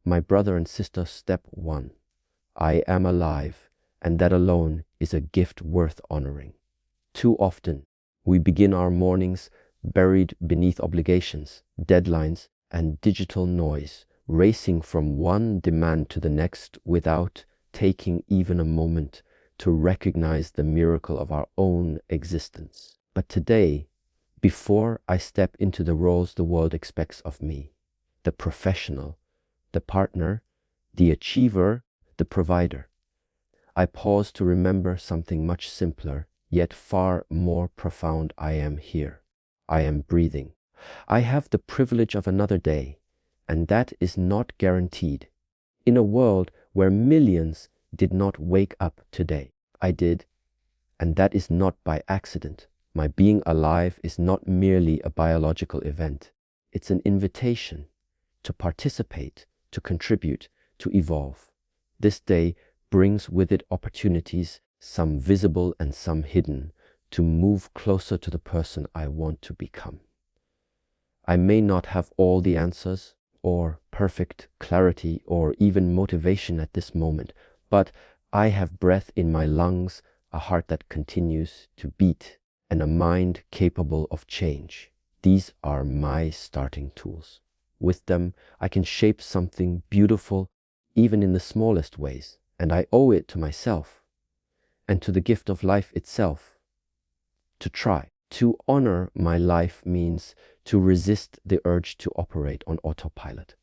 My brother and sister, step one. I am alive, and that alone is a gift worth honoring. Too often, we begin our mornings buried beneath obligations, deadlines, and digital noise, racing from one demand to the next without taking even a moment to recognize the miracle of our own existence. But today, before I step into the roles the world expects of me, the professional, the partner, the achiever, the provider, I pause to remember something much simpler, yet far more profound. I am here. I am breathing. I have the privilege of another day, and that is not guaranteed. In a world where millions did not wake up today, I did, and that is not by accident. My being alive is not merely a biological event. It's an invitation to participate, to contribute, to evolve. This day brings with it opportunities, some visible and some hidden, to move closer to the person I want to become. I may not have all the answers, or perfect clarity, or even motivation at this moment, but I have breath in my lungs, a heart that continues to beat, and a mind capable of change. These are my starting tools. With them, I can shape something beautiful, even in the smallest ways, and I owe it to myself and to the gift of life itself to try. To honor my life means to resist the urge to operate on autopilot.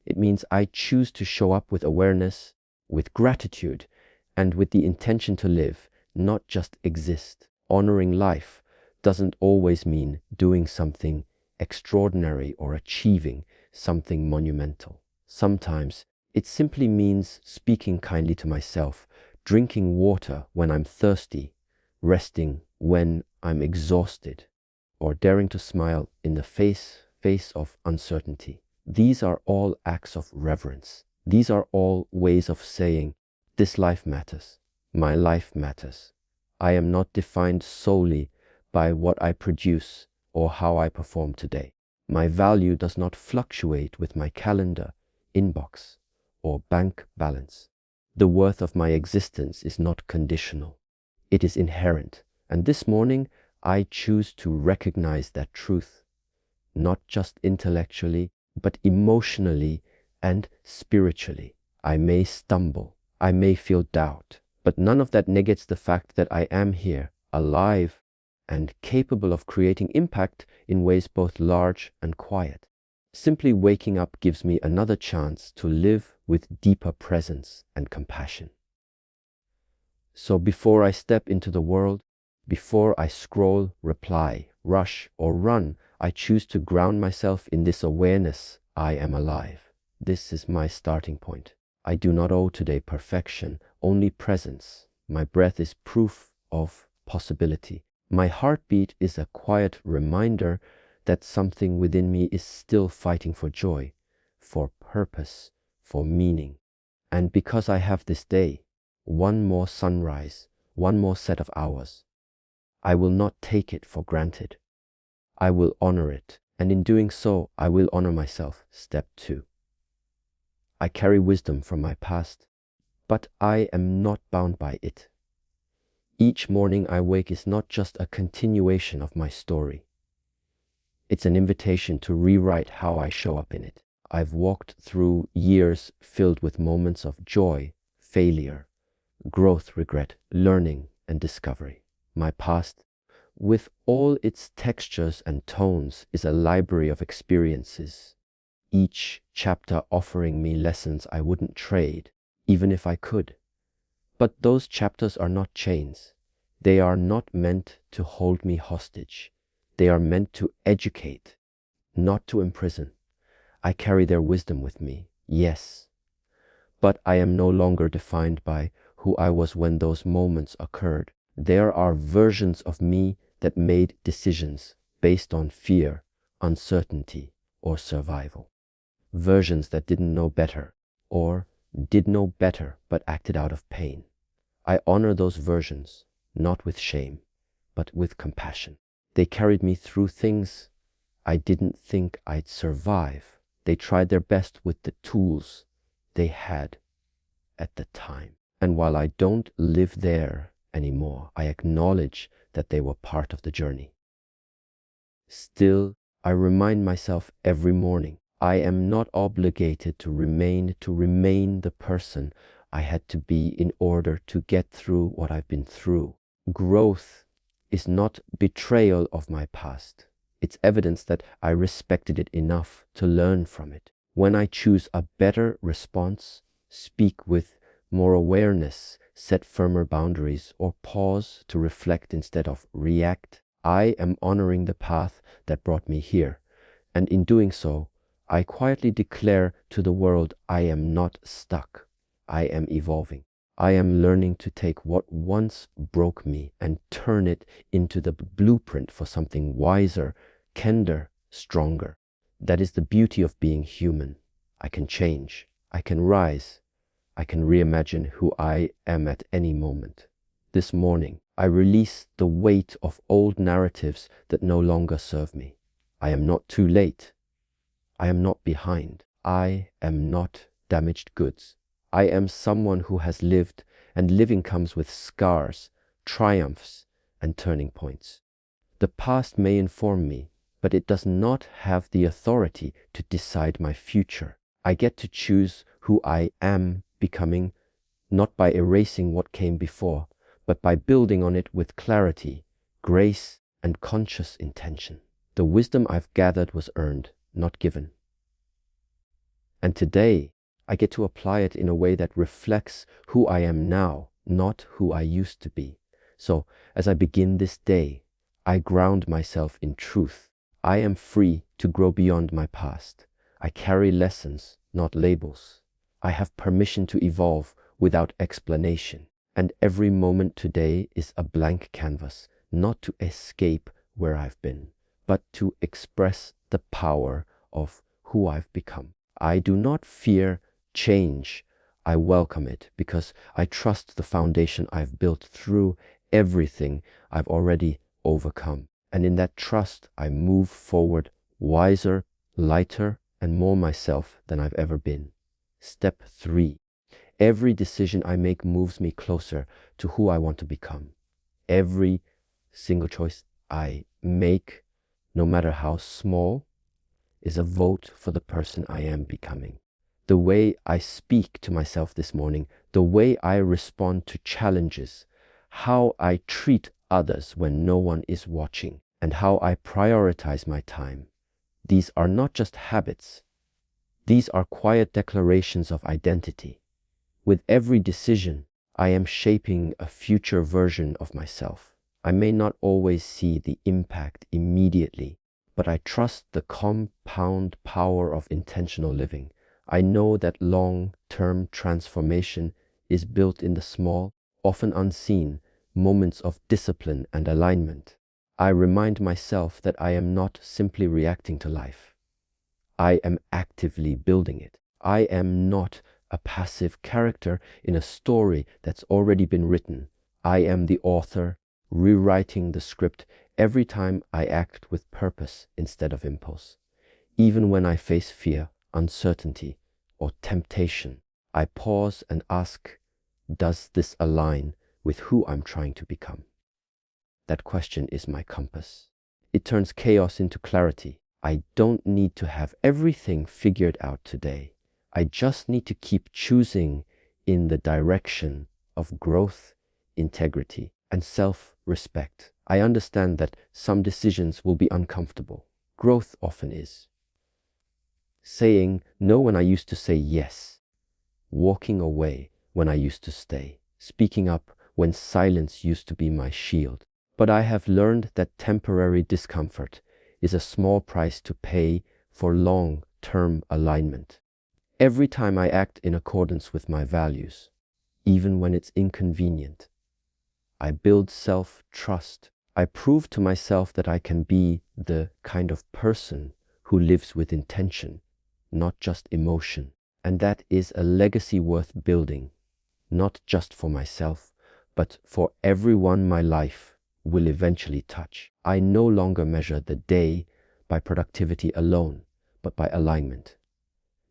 It means I choose to show up with awareness, with gratitude, and with the intention to live, not just exist. Honoring life doesn't always mean doing something extraordinary or achieving something monumental. Sometimes it simply means speaking kindly to myself, drinking water when I'm thirsty, resting when I'm exhausted, or daring to smile in the face of uncertainty. These are all acts of reverence. These are all ways of saying, this life matters. My life matters. I am not defined solely by what I produce or how I perform today. My value does not fluctuate with my calendar, inbox, or bank balance. The worth of my existence is not conditional. It is inherent. And this morning, I choose to recognize that truth, not just intellectually, but emotionally and spiritually. I may stumble, I may feel doubt, but none of that negates the fact that I am here, alive, and capable of creating impact in ways both large and quiet. Simply waking up gives me another chance to live with deeper presence and compassion. So before I step into the world, before I scroll, reply, rush, or run, I choose to ground myself in this awareness. I am alive. This is my starting point. I do not owe today perfection, only presence. My breath is proof of possibility. My heartbeat is a quiet reminder that something within me is still fighting for joy, for purpose, for meaning. And because I have this day, one more sunrise, one more set of hours, I will not take it for granted. I will honor it, and in doing so, I will honor myself. Step 2. I carry wisdom from my past, but I am not bound by it. Each morning I wake is not just a continuation of my story. It's an invitation to rewrite how I show up in it. I've walked through years filled with moments of joy, failure, growth, regret, learning, and discovery. My past, with all its textures and tones, is a library of experiences, each chapter offering me lessons I wouldn't trade, even if I could. But those chapters are not chains. They are not meant to hold me hostage. They are meant to educate, not to imprison. I carry their wisdom with me, yes, but I am no longer defined by who I was when those moments occurred. There are versions of me that made decisions based on fear, uncertainty, or survival. Versions that didn't know better, or did know better but acted out of pain. I honor those versions, not with shame, but with compassion. They carried me through things I didn't think I'd survive. They tried their best with the tools they had at the time. And while I don't live there anymore, I acknowledge that they were part of the journey. Still, I remind myself every morning, I am not obligated to remain the person I had to be in order to get through what I've been through. Growth is not betrayal of my past. It's evidence that I respected it enough to learn from it. When I choose a better response, speak with more awareness, set firmer boundaries, or pause to reflect instead of react, I am honoring the path that brought me here. And in doing so, I quietly declare to the world, I am not stuck. I am evolving. I am learning to take what once broke me and turn it into the blueprint for something wiser, kinder, stronger. That is the beauty of being human. I can change. I can rise. I can reimagine who I am at any moment. This morning, I release the weight of old narratives that no longer serve me. I am not too late. I am not behind. I am not damaged goods. I am someone who has lived, and living comes with scars, triumphs, and turning points. The past may inform me, but it does not have the authority to decide my future. I get to choose who I am becoming, not by erasing what came before, but by building on it with clarity, grace, and conscious intention. The wisdom I've gathered was earned, not given. And today, I get to apply it in a way that reflects who I am now, not who I used to be. So, as I begin this day, I ground myself in truth. I am free to grow beyond my past. I carry lessons, not labels. I have permission to evolve without explanation. And every moment today is a blank canvas, not to escape where I've been, but to express the power of who I've become. I do not fear change. I welcome it because I trust the foundation I've built through everything I've already overcome. And in that trust, I move forward wiser, lighter, and more myself than I've ever been. Step 3. Every decision I make moves me closer to who I want to become. Every single choice I make, no matter how small, is a vote for the person I am becoming. The way I speak to myself this morning, the way I respond to challenges, how I treat others when no one is watching, and how I prioritize my time. These are not just habits. These are quiet declarations of identity. With every decision, I am shaping a future version of myself. I may not always see the impact immediately, but I trust the compound power of intentional living. I know that long-term transformation is built in the small, often unseen, moments of discipline and alignment. I remind myself that I am not simply reacting to life. I am actively building it. I am not a passive character in a story that's already been written. I am the author, rewriting the script every time I act with purpose instead of impulse. Even when I face fear, uncertainty, or temptation, I pause and ask, does this align with who I'm trying to become? That question is my compass. It turns chaos into clarity. I don't need to have everything figured out today. I just need to keep choosing in the direction of growth, integrity, and self-respect. I understand that some decisions will be uncomfortable. Growth often is. Saying no when I used to say yes. Walking away when I used to stay. Speaking up when silence used to be my shield. But I have learned that temporary discomfort is a small price to pay for long-term alignment. Every time I act in accordance with my values, even when it's inconvenient, I build self-trust. I prove to myself that I can be the kind of person who lives with intention, not just emotion. And that is a legacy worth building, not just for myself, but for everyone my life will eventually touch. I no longer measure the day by productivity alone, but by alignment.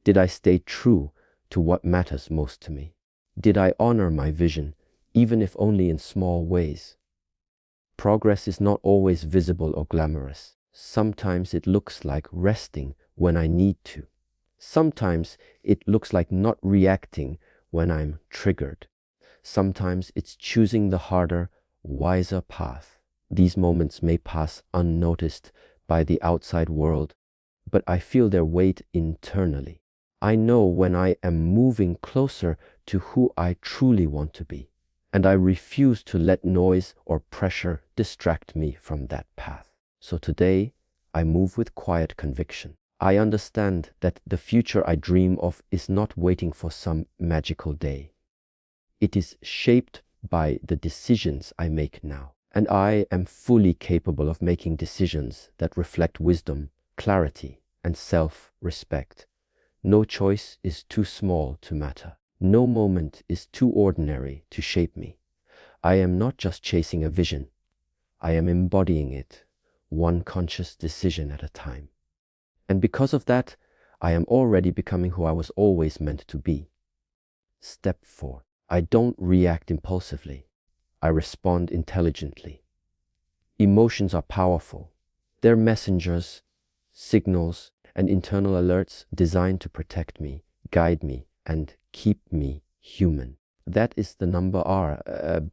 Did I stay true to what matters most to me? Did I honor my vision, even if only in small ways? Progress is not always visible or glamorous. Sometimes it looks like resting when I need to. Sometimes it looks like not reacting when I'm triggered. Sometimes it's choosing the harder, wiser path. These moments may pass unnoticed by the outside world, but I feel their weight internally. I know when I am moving closer to who I truly want to be, and I refuse to let noise or pressure distract me from that path. So today, I move with quiet conviction. I understand that the future I dream of is not waiting for some magical day. It is shaped by the decisions I make now, and I am fully capable of making decisions that reflect wisdom, clarity, and self-respect. No choice is too small to matter. No moment is too ordinary to shape me. I am not just chasing a vision. I am embodying it, one conscious decision at a time. And because of that, I am already becoming who I was always meant to be. Step 4. I don't react impulsively. I respond intelligently. Emotions are powerful. They're messengers, signals, and internal alerts designed to protect me, guide me, and keep me human. That is the number R,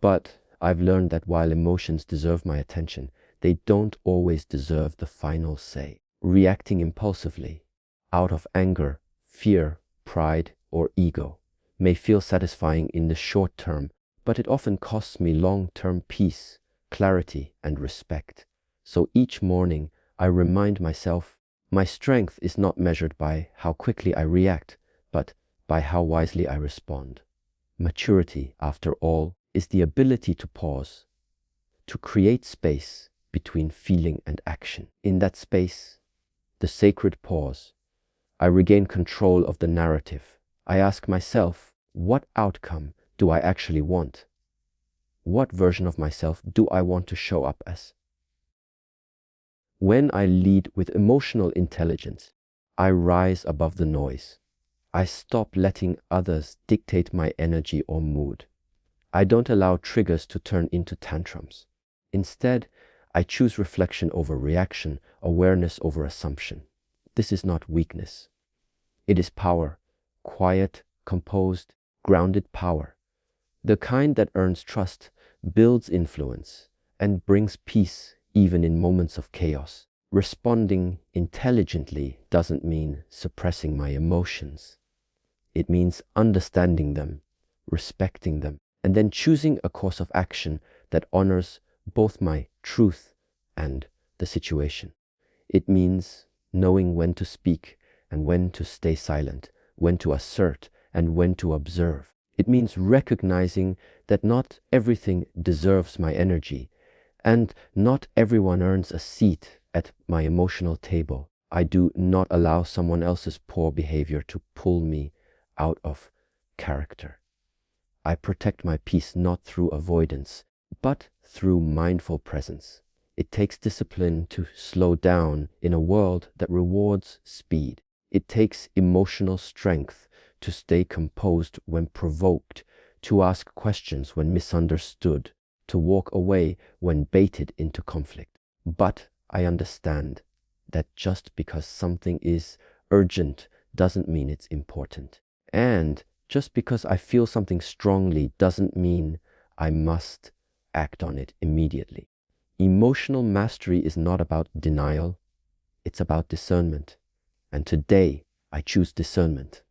but I've learned that while emotions deserve my attention, they don't always deserve the final say. Reacting impulsively, out of anger, fear, pride, or ego, may feel satisfying in the short term, but it often costs me long-term peace, clarity, and respect. So each morning, I remind myself, my strength is not measured by how quickly I react, but by how wisely I respond. Maturity, after all, is the ability to pause, to create space between feeling and action. In that space, the sacred pause, I regain control of the narrative. I ask myself, what outcome do I actually want? What version of myself do I want to show up as? When I lead with emotional intelligence, I rise above the noise. I stop letting others dictate my energy or mood. I don't allow triggers to turn into tantrums. Instead, I choose reflection over reaction, awareness over assumption. This is not weakness. It is power, quiet, composed, grounded power. The kind that earns trust, builds influence, and brings peace even in moments of chaos. Responding intelligently doesn't mean suppressing my emotions. It means understanding them, respecting them, and then choosing a course of action that honors both my truth and the situation. It means knowing when to speak and when to stay silent, when to assert and when to observe. It means recognizing that not everything deserves my energy, and not everyone earns a seat at my emotional table. I do not allow someone else's poor behavior to pull me out of character. I protect my peace not through avoidance, but through mindful presence. It takes discipline to slow down in a world that rewards speed. It takes emotional strength to stay composed when provoked, to ask questions when misunderstood, to walk away when baited into conflict. But I understand that just because something is urgent doesn't mean it's important. And just because I feel something strongly doesn't mean I must act on it immediately. Emotional mastery is not about denial, it's about discernment. And today, I choose discernment.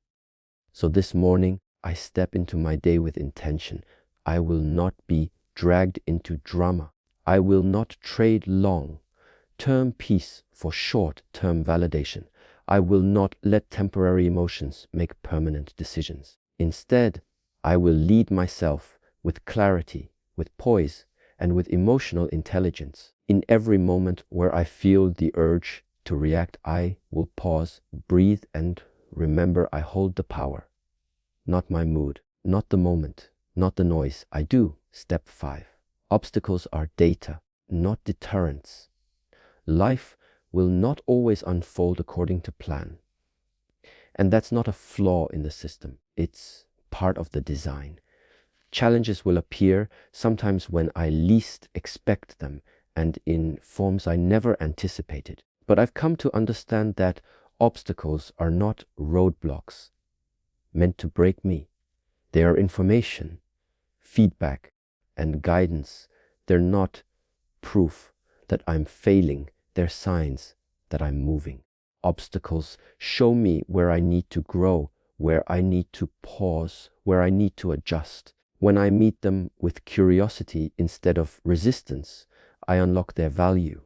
So this morning, I step into my day with intention. I will not be dragged into drama. I will not trade long-term peace for short-term validation. I will not let temporary emotions make permanent decisions. Instead, I will lead myself with clarity, with poise, and with emotional intelligence. In every moment where I feel the urge to react, I will pause, breathe, and remember I hold the power. Not my mood, not the moment, not the noise. I do. Step 5. Obstacles are data, not deterrents. Life will not always unfold according to plan. And that's not a flaw in the system. It's part of the design. Challenges will appear sometimes when I least expect them and in forms I never anticipated. But I've come to understand that obstacles are not roadblocks meant to break me. They are information, feedback, and guidance. They're not proof that I'm failing. They're signs that I'm moving. Obstacles show me where I need to grow, where I need to pause, where I need to adjust. When I meet them with curiosity instead of resistance, I unlock their value.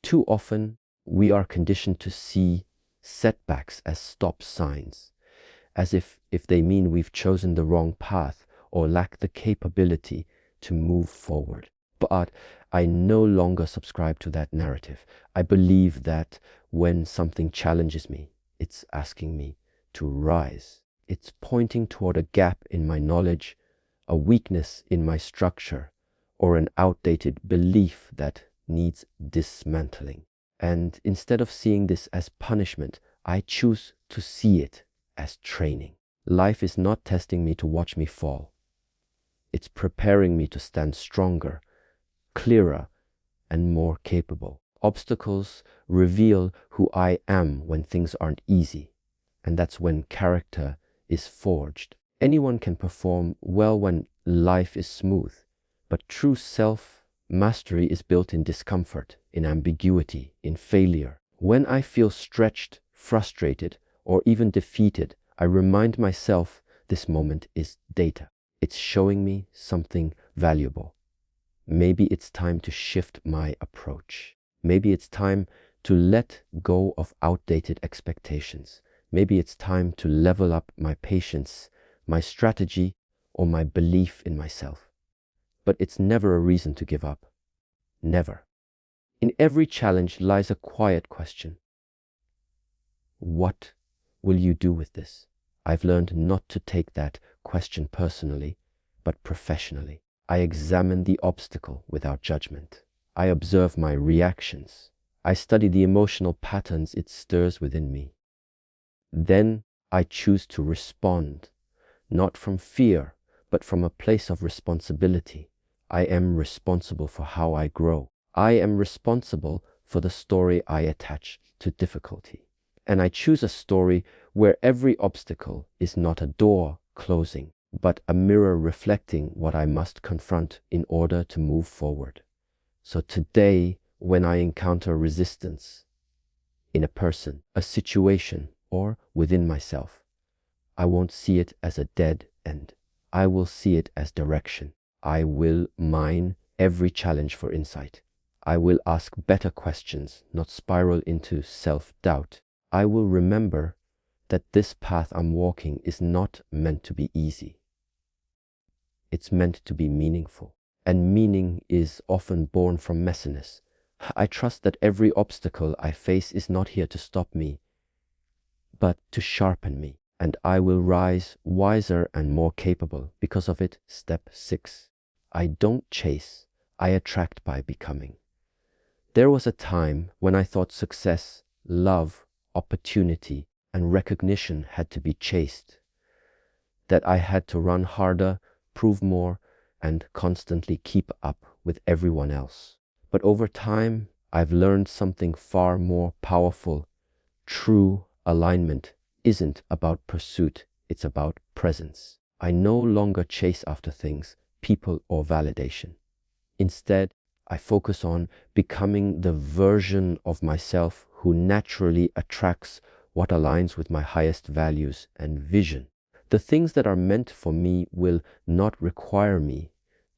Too often, we are conditioned to see setbacks as stop signs, as if they mean we've chosen the wrong path or lack the capability to move forward. But I no longer subscribe to that narrative. I believe that when something challenges me, it's asking me to rise. It's pointing toward a gap in my knowledge, a weakness in my structure, or an outdated belief that needs dismantling. And instead of seeing this as punishment, I choose to see it as training. Life is not testing me to watch me fall. It's preparing me to stand stronger, clearer, and more capable. Obstacles reveal who I am when things aren't easy, and that's when character is forged. Anyone can perform well when life is smooth, but true self-mastery is built in discomfort, in ambiguity, in failure. When I feel stretched, frustrated, or even defeated, I remind myself this moment is data. It's showing me something valuable. Maybe it's time to shift my approach. Maybe it's time to let go of outdated expectations. Maybe it's time to level up my patience, my strategy, or my belief in myself. But it's never a reason to give up. Never. In every challenge lies a quiet question. What will you do with this? I've learned not to take that question personally, but professionally. I examine the obstacle without judgment. I observe my reactions. I study the emotional patterns it stirs within me. Then I choose to respond, not from fear, but from a place of responsibility. I am responsible for how I grow. I am responsible for the story I attach to difficulty. And I choose a story where every obstacle is not a door closing, but a mirror reflecting what I must confront in order to move forward. So today, when I encounter resistance in a person, a situation, or within myself, I won't see it as a dead end. I will see it as direction. I will mine every challenge for insight. I will ask better questions, not spiral into self-doubt. I will remember that this path I'm walking is not meant to be easy. It's meant to be meaningful. And meaning is often born from messiness. I trust that every obstacle I face is not here to stop me, but to sharpen me. And I will rise wiser and more capable. Because of it, step 6. I don't chase, I attract by becoming. There was a time when I thought success, love, opportunity, and recognition had to be chased. That I had to run harder, prove more, and constantly keep up with everyone else. But over time, I've learned something far more powerful. True alignment isn't about pursuit, it's about presence. I no longer chase after things, people, or validation. Instead, I focus on becoming the version of myself who naturally attracts what aligns with my highest values and vision. The things that are meant for me will not require me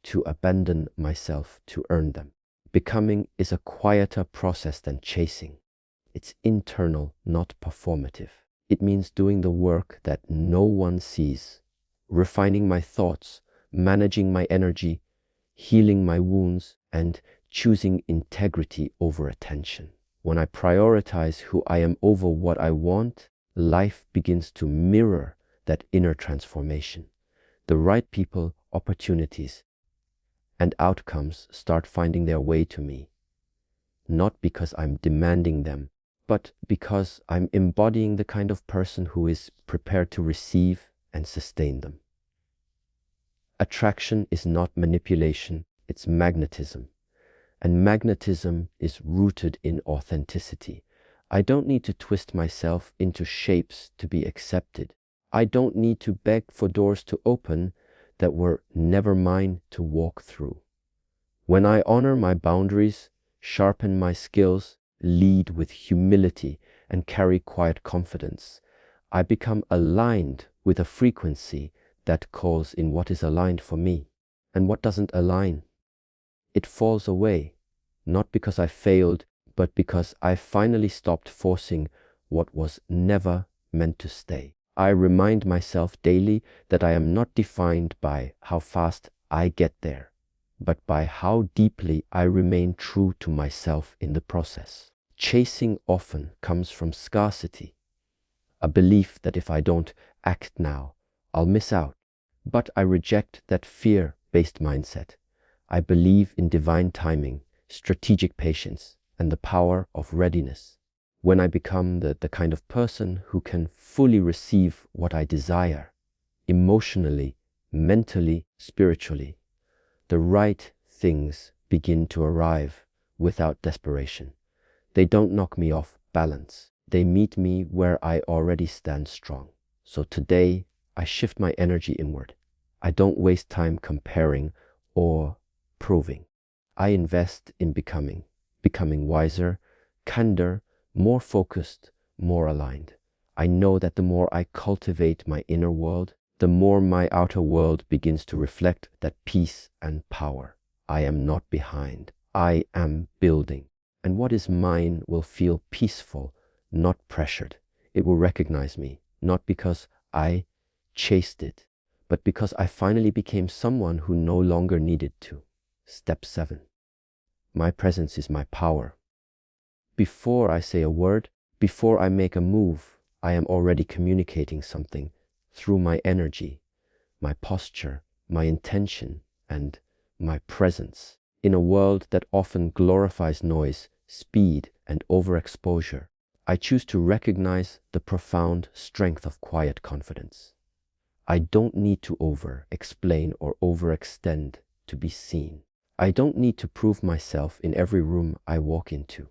to abandon myself to earn them. Becoming is a quieter process than chasing. It's internal, not performative. It means doing the work that no one sees, refining my thoughts, managing my energy, healing my wounds, and choosing integrity over attention. When I prioritize who I am over what I want, life begins to mirror that inner transformation. The right people, opportunities, and outcomes start finding their way to me, not because I'm demanding them, but because I'm embodying the kind of person who is prepared to receive and sustain them. Attraction is not manipulation, it's magnetism. And magnetism is rooted in authenticity. I don't need to twist myself into shapes to be accepted. I don't need to beg for doors to open that were never mine to walk through. When I honor my boundaries, sharpen my skills, lead with humility, and carry quiet confidence, I become aligned with a frequency that calls in what is aligned for me. And what doesn't align? It falls away, not because I failed, but because I finally stopped forcing what was never meant to stay. I remind myself daily that I am not defined by how fast I get there, but by how deeply I remain true to myself in the process. Chasing often comes from scarcity, a belief that if I don't act now, I'll miss out. But I reject that fear-based mindset. I believe in divine timing, strategic patience, and the power of readiness. When I become the kind of person who can fully receive what I desire, emotionally, mentally, spiritually, the right things begin to arrive without desperation. They don't knock me off balance. They meet me where I already stand strong. So today, I shift my energy inward. I don't waste time comparing or proving. I invest in becoming wiser, kinder, more focused, more aligned. I know that the more I cultivate my inner world, the more my outer world begins to reflect that peace and power. I am not behind. I am building. And what is mine will feel peaceful, not pressured. It will recognize me, not because I chased it, but because I finally became someone who no longer needed to. Step 7. My presence is my power. Before I say a word, before I make a move, I am already communicating something through my energy, my posture, my intention, and my presence. In a world that often glorifies noise, speed, and overexposure, I choose to recognize the profound strength of quiet confidence. I don't need to over-explain or overextend to be seen. I don't need to prove myself in every room I walk into.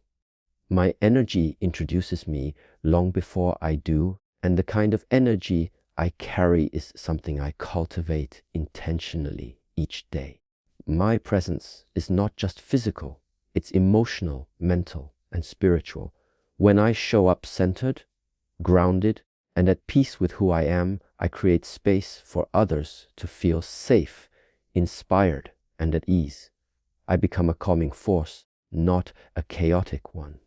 My energy introduces me long before I do, and the kind of energy I carry is something I cultivate intentionally each day. My presence is not just physical, it's emotional, mental, and spiritual. When I show up centered, grounded, and at peace with who I am, I create space for others to feel safe, inspired, and at ease. I become a calming force, not a chaotic one.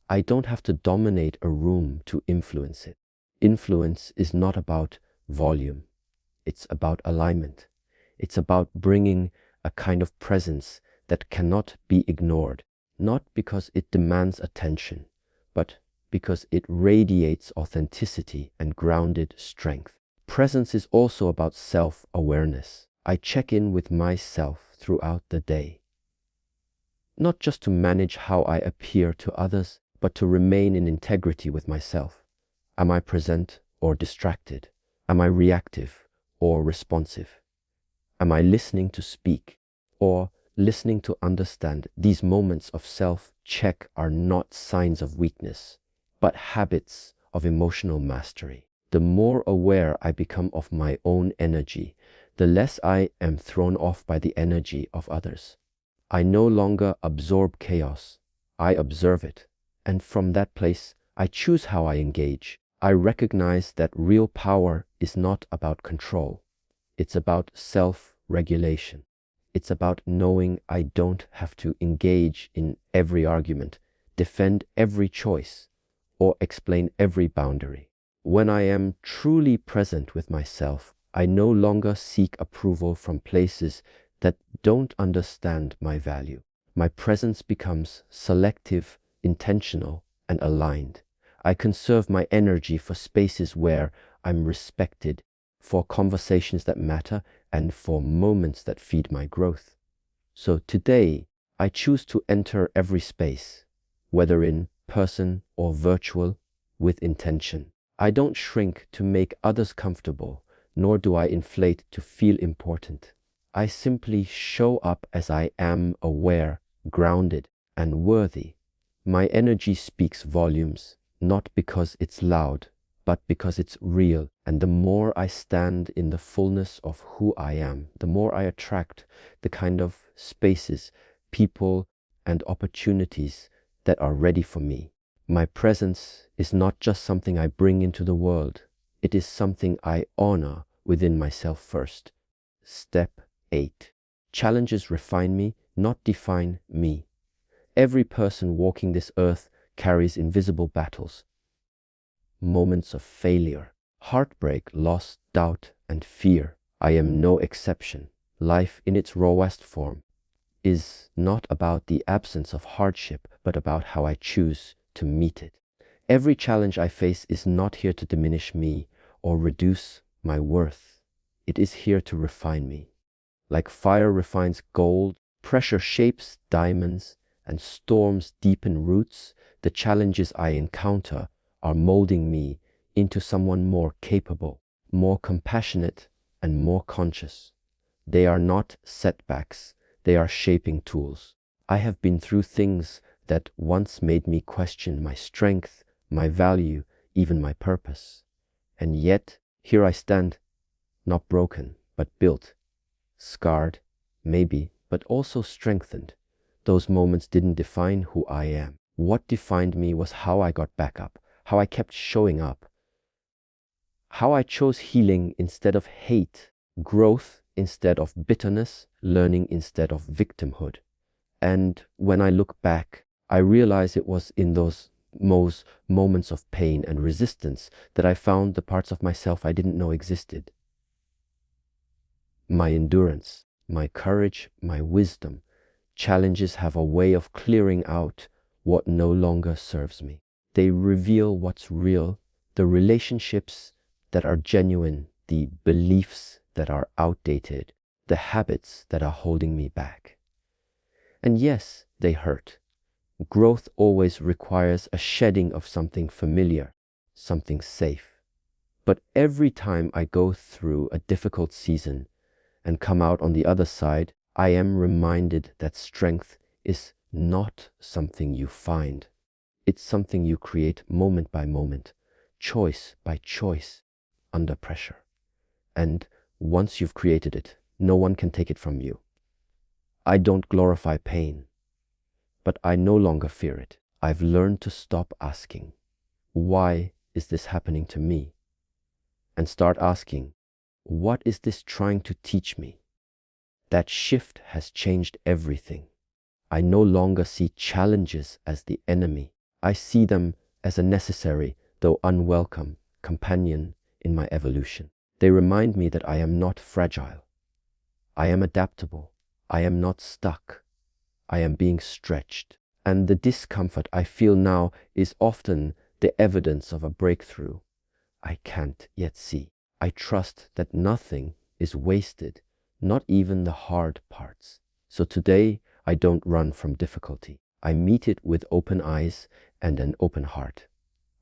I don't have to dominate a room to influence it. Influence is not about volume. It's about alignment. It's about bringing a kind of presence that cannot be ignored, not because it demands attention, but because it radiates authenticity and grounded strength. Presence is also about self-awareness. I check in with myself throughout the day, not just to manage how I appear to others, but to remain in integrity with myself. Am I present or distracted? Am I reactive or responsive? Am I listening to speak or listening to understand? These moments of self-check are not signs of weakness, but habits of emotional mastery. The more aware I become of my own energy, the less I am thrown off by the energy of others. I no longer absorb chaos, I observe it. And from that place, I choose how I engage. I recognize that real power is not about control. It's about self-regulation. It's about knowing I don't have to engage in every argument, defend every choice, or explain every boundary. When I am truly present with myself, I no longer seek approval from places that don't understand my value. My presence becomes selective, intentional, and aligned. I conserve my energy for spaces where I'm respected, for conversations that matter, and for moments that feed my growth. So today, I choose to enter every space, whether in person, or virtual, with intention. I don't shrink to make others comfortable, nor do I inflate to feel important. I simply show up as I am, aware, grounded, and worthy. My energy speaks volumes, not because it's loud, but because it's real. And the more I stand in the fullness of who I am, the more I attract the kind of spaces, people, and opportunities that are ready for me. My presence is not just something I bring into the world. It is something I honor within myself first. Step 8. Challenges refine me, not define me. Every person walking this earth carries invisible battles, moments of failure, heartbreak, loss, doubt, and fear. I am no exception. Life in its rawest form is not about the absence of hardship, but about how I choose to meet it. Every challenge I face is not here to diminish me or reduce my worth. It is here to refine me. Like fire refines gold, pressure shapes diamonds, and storms deepen roots, the challenges I encounter are molding me into someone more capable, more compassionate, and more conscious. They are not setbacks, they are shaping tools. I have been through things that once made me question my strength, my value, even my purpose. And yet, here I stand, not broken, but built. Scarred, maybe, but also strengthened. Those moments didn't define who I am. What defined me was how I got back up, how I kept showing up, how I chose healing instead of hate, growth instead of bitterness, learning instead of victimhood. And when I look back, I realize it was in those most moments of pain and resistance that I found the parts of myself I didn't know existed. My endurance, my courage, my wisdom. Challenges have a way of clearing out what no longer serves me. They reveal what's real, the relationships that are genuine, the beliefs that are outdated, the habits that are holding me back. And yes, they hurt. Growth always requires a shedding of something familiar, something safe. But every time I go through a difficult season and come out on the other side, I am reminded that strength is not something you find. It's something you create moment by moment, choice by choice, under pressure. And once you've created it, no one can take it from you. I don't glorify pain, but I no longer fear it. I've learned to stop asking, why is this happening to me? And start asking, what is this trying to teach me? That shift has changed everything. I no longer see challenges as the enemy. I see them as a necessary, though unwelcome, companion in my evolution. They remind me that I am not fragile. I am adaptable. I am not stuck. I am being stretched. And the discomfort I feel now is often the evidence of a breakthrough I can't yet see. I trust that nothing is wasted, not even the hard parts. So today, I don't run from difficulty. I meet it with open eyes and an open heart.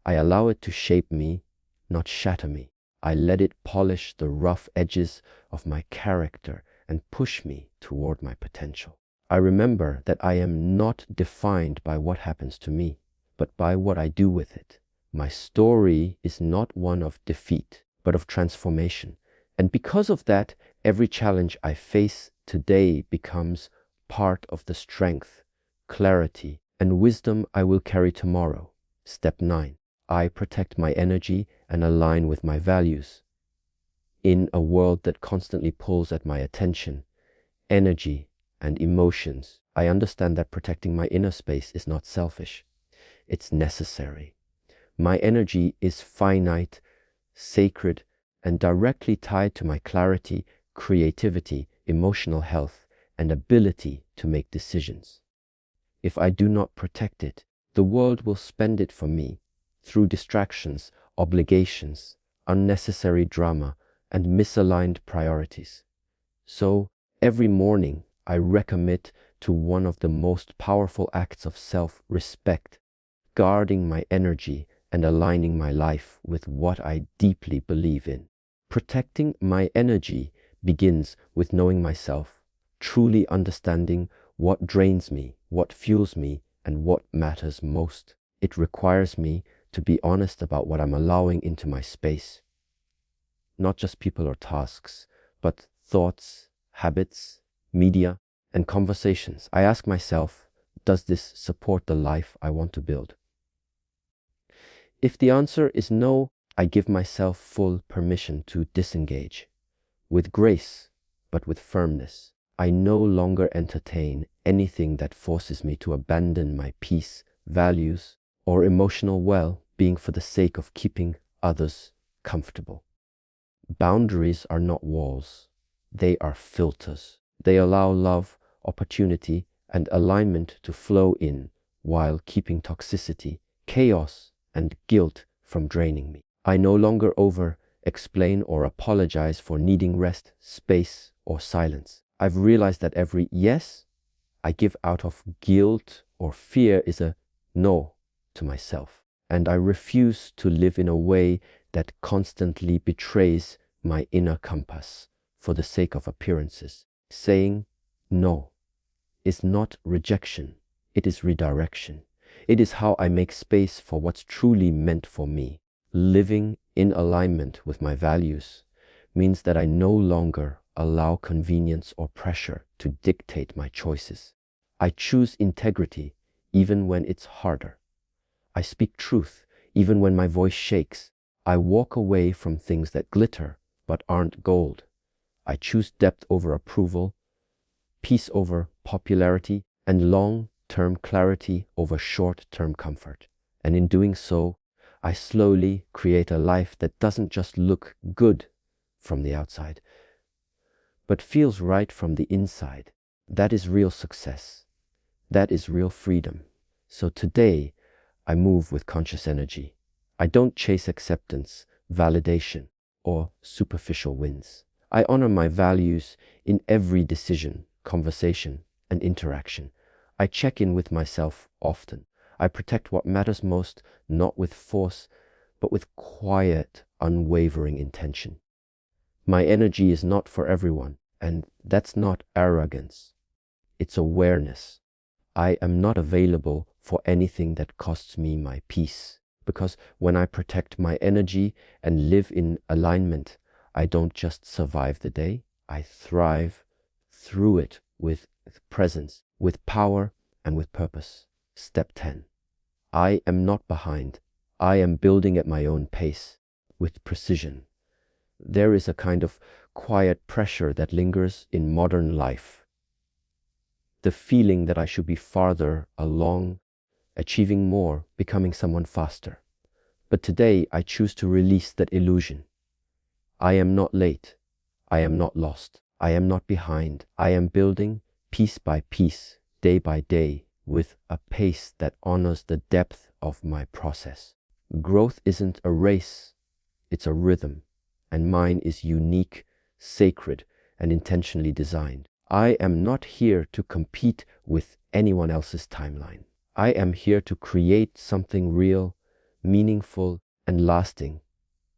I allow it to shape me, not shatter me. I let it polish the rough edges of my character and push me toward my potential. I remember that I am not defined by what happens to me, but by what I do with it. My story is not one of defeat, but of transformation. And because of that, every challenge I face today becomes part of the strength, clarity, and wisdom I will carry tomorrow. Step 9. I protect my energy and align with my values. In a world that constantly pulls at my attention, energy, and emotions, I understand that protecting my inner space is not selfish. It's necessary. My energy is finite, sacred, and directly tied to my clarity, creativity, emotional health, and ability to make decisions. If I do not protect it, the world will spend it for me through distractions, obligations, unnecessary drama, and misaligned priorities. So every morning I recommit to one of the most powerful acts of self-respect, guarding my energy and aligning my life with what I deeply believe in. Protecting my energy begins with knowing myself, truly understanding what drains me, what fuels me, and what matters most. It requires me to be honest about what I'm allowing into my space. Not just people or tasks, but thoughts, habits, media, and conversations. I ask myself, does this support the life I want to build? If the answer is no, I give myself full permission to disengage. With grace, but with firmness. I no longer entertain anything that forces me to abandon my peace, values, or emotional well-being for the sake of keeping others comfortable. Boundaries are not walls. They are filters. They allow love, opportunity, and alignment to flow in while keeping toxicity, chaos, and guilt from draining me. I no longer over-explain or apologize for needing rest, space, or silence. I've realized that every yes I give out of guilt or fear is a no to myself. And I refuse to live in a way that constantly betrays my inner compass for the sake of appearances. Saying no is not rejection, it is redirection. It is how I make space for what's truly meant for me. Living in alignment with my values means that I no longer allow convenience or pressure to dictate my choices. I choose integrity even when it's harder. I speak truth even when my voice shakes. I walk away from things that glitter but aren't gold. I choose depth over approval, peace over popularity, and long-term clarity over short-term comfort. And in doing so, I slowly create a life that doesn't just look good from the outside, but feels right from the inside. That is real success. That is real freedom. So today, I move with conscious energy. I don't chase acceptance, validation, or superficial wins. I honor my values in every decision, conversation, and interaction. I check in with myself often. I protect what matters most, not with force, but with quiet, unwavering intention. My energy is not for everyone, and that's not arrogance. It's awareness. I am not available for anything that costs me my peace, because when I protect my energy and live in alignment, I don't just survive the day, I thrive through it with presence, with power, and with purpose. Step 10. I am not behind. I am building at my own pace, with precision. There is a kind of quiet pressure that lingers in modern life. The feeling that I should be farther along, achieving more, becoming someone faster. But today I choose to release that illusion. I am not late. I am not lost. I am not behind. I am building piece by piece, day by day, with a pace that honors the depth of my process. Growth isn't a race, it's a rhythm, and mine is unique, sacred, and intentionally designed. I am not here to compete with anyone else's timeline. I am here to create something real, meaningful, and lasting,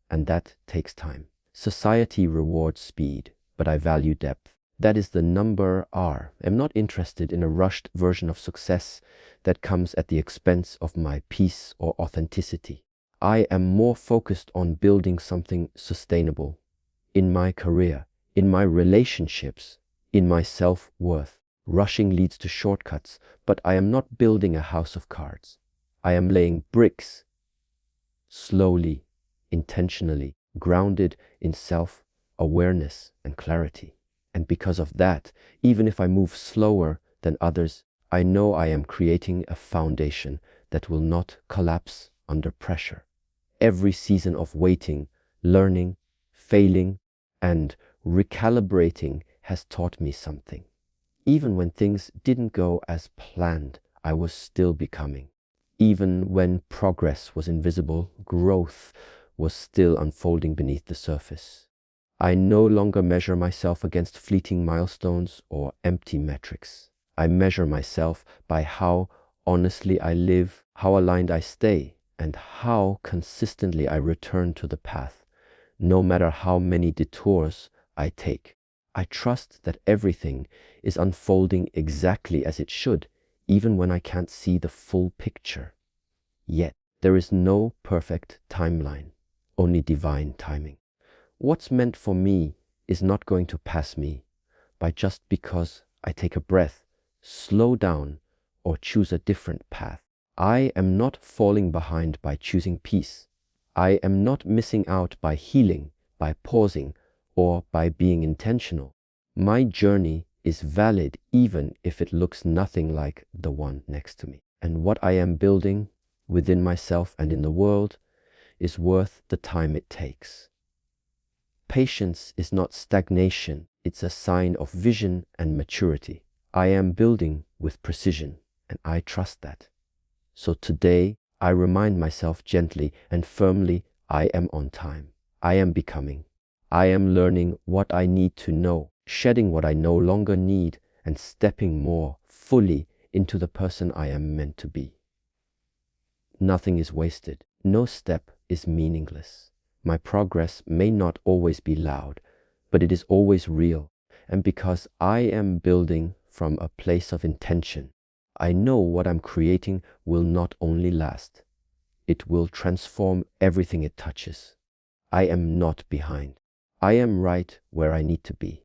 and that takes time. Society rewards speed, but I value depth. That is the number R. I'm not interested in a rushed version of success that comes at the expense of my peace or authenticity. I am more focused on building something sustainable in my career, in my relationships, in my self-worth. Rushing leads to shortcuts, but I am not building a house of cards. I am laying bricks, slowly, intentionally, grounded in self-awareness and clarity. And because of that, even if I move slower than others, I know I am creating a foundation that will not collapse under pressure. Every season of waiting, learning, failing, and recalibrating has taught me something. Even when things didn't go as planned, I was still becoming. Even when progress was invisible, growth was still unfolding beneath the surface. I no longer measure myself against fleeting milestones or empty metrics. I measure myself by how honestly I live, how aligned I stay, and how consistently I return to the path, no matter how many detours I take. I trust that everything is unfolding exactly as it should, even when I can't see the full picture. Yet, there is no perfect timeline, only divine timing. What's meant for me is not going to pass me by just because I take a breath, slow down, or choose a different path. I am not falling behind by choosing peace. I am not missing out by healing, by pausing, or by being intentional. My journey is valid even if it looks nothing like the one next to me. And what I am building within myself and in the world is worth the time it takes. Patience is not stagnation, it's a sign of vision and maturity. I am building with precision, and I trust that. So today, I remind myself gently and firmly, I am on time. I am becoming. I am learning what I need to know, shedding what I no longer need, and stepping more fully into the person I am meant to be. Nothing is wasted. No step is meaningless. My progress may not always be loud, but it is always real. And because I am building from a place of intention, I know what I'm creating will not only last, it will transform everything it touches. I am not behind. I am right where I need to be.